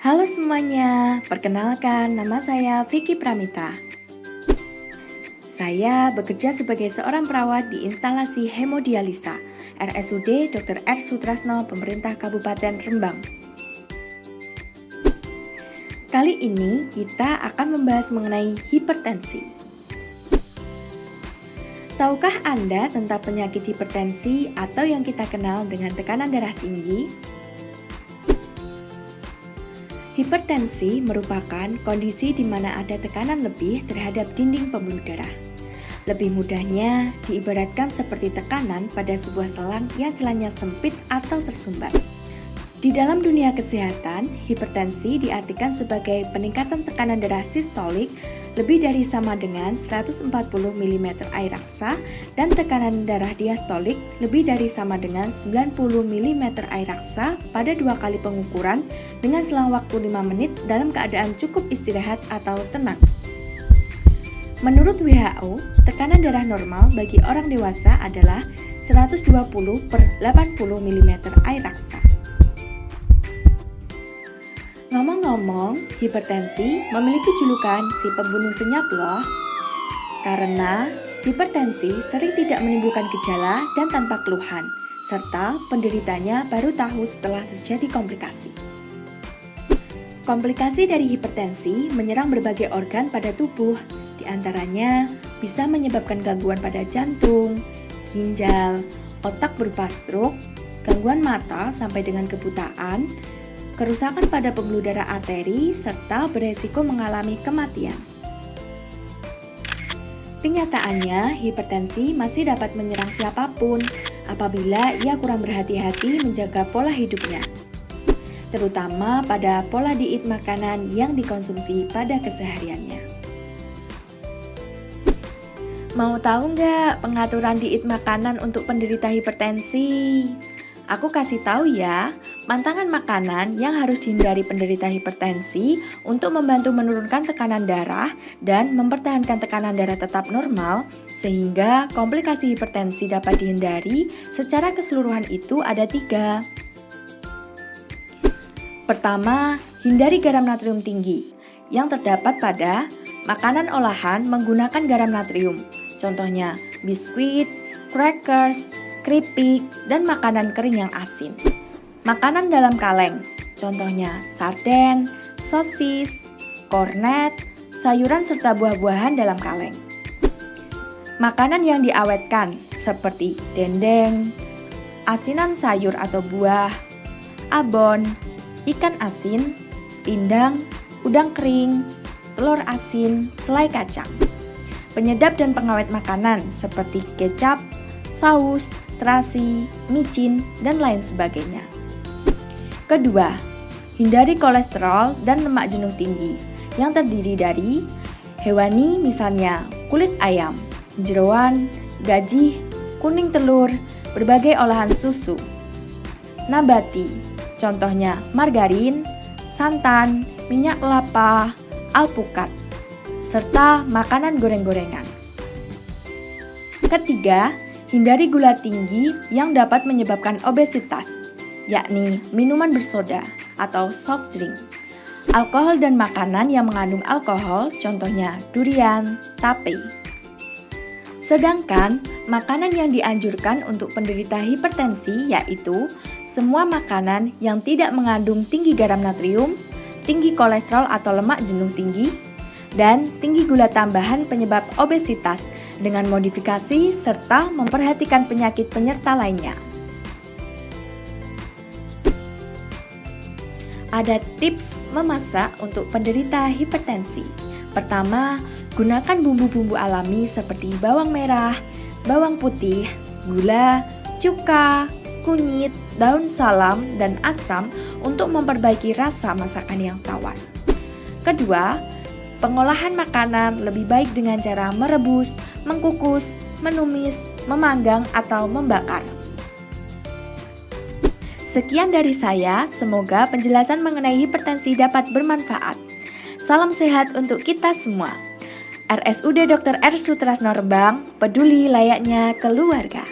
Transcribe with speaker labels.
Speaker 1: Halo semuanya, perkenalkan nama saya Vicky Pramita. Saya bekerja sebagai seorang perawat di instalasi hemodialisa RSUD Dr. R. Sutresno, Pemerintah Kabupaten Rembang. Kali ini kita akan membahas mengenai hipertensi. Tahukah Anda tentang penyakit hipertensi atau yang kita kenal dengan tekanan darah tinggi? Hipertensi merupakan kondisi di mana ada tekanan lebih terhadap dinding pembuluh darah. Lebih mudahnya diibaratkan seperti tekanan pada sebuah selang yang celahnya sempit atau tersumbat. Di dalam dunia kesehatan, hipertensi diartikan sebagai peningkatan tekanan darah sistolik lebih dari sama dengan 140 mm air raksa dan tekanan darah diastolik lebih dari sama dengan 90 mm air raksa pada 2 kali pengukuran dengan selang waktu 5 menit dalam keadaan cukup istirahat atau tenang. Menurut WHO, tekanan darah normal bagi orang dewasa adalah 120/80 mm air raksa. Ngomong-ngomong, hipertensi memiliki julukan si pembunuh senyap loh. Karena hipertensi sering tidak menimbulkan gejala dan tanpa keluhan, serta penderitanya baru tahu setelah terjadi komplikasi. Komplikasi dari hipertensi menyerang berbagai organ pada tubuh, di antaranya bisa menyebabkan gangguan pada jantung, ginjal, otak berupa stroke, gangguan mata sampai dengan kebutaan, kerusakan pada pembuluh darah arteri, serta beresiko mengalami kematian. Kenyataannya, hipertensi masih dapat menyerang siapapun apabila ia kurang berhati-hati menjaga pola hidupnya, terutama pada pola diet makanan yang dikonsumsi pada kesehariannya. Mau tahu nggak pengaturan diet makanan untuk penderita hipertensi? Aku kasih tahu ya, pantangan makanan yang harus dihindari penderita hipertensi untuk membantu menurunkan tekanan darah dan mempertahankan tekanan darah tetap normal sehingga komplikasi hipertensi dapat dihindari secara keseluruhan itu ada 3. Pertama, hindari garam natrium tinggi yang terdapat pada makanan olahan menggunakan garam natrium. Contohnya biskuit, crackers, keripik, dan makanan kering yang asin. Makanan dalam kaleng, contohnya sarden, sosis, kornet, sayuran serta buah-buahan dalam kaleng. Makanan yang diawetkan seperti dendeng, asinan sayur atau buah, abon, ikan asin, pindang, udang kering, telur asin, selai kacang. Penyedap dan pengawet makanan seperti kecap, saus, terasi, micin, dan lain sebagainya. Kedua, hindari kolesterol dan lemak jenuh tinggi yang terdiri dari hewani misalnya kulit ayam, jeroan, gajih, kuning telur, berbagai olahan susu. Nabati, contohnya margarin, santan, minyak kelapa, alpukat, serta makanan goreng-gorengan. Ketiga, hindari gula tinggi yang dapat menyebabkan obesitas, yakni minuman bersoda atau soft drink, alkohol dan makanan yang mengandung alkohol, contohnya durian, tape. Sedangkan makanan yang dianjurkan untuk penderita hipertensi yaitu semua makanan yang tidak mengandung tinggi garam natrium, tinggi kolesterol atau lemak jenuh tinggi, dan tinggi gula tambahan penyebab obesitas dengan modifikasi serta memperhatikan penyakit penyerta lainnya. Ada tips memasak untuk penderita hipertensi. Pertama, gunakan bumbu-bumbu alami seperti bawang merah, bawang putih, gula, cuka, kunyit, daun salam, dan asam untuk memperbaiki rasa masakan yang tawar. Kedua, pengolahan makanan lebih baik dengan cara merebus, mengkukus, menumis, memanggang, atau membakar. Sekian dari saya, semoga penjelasan mengenai hipertensi dapat bermanfaat. Salam sehat untuk kita semua. RSUD Dr. R. Sutresno Rembang, peduli layaknya keluarga.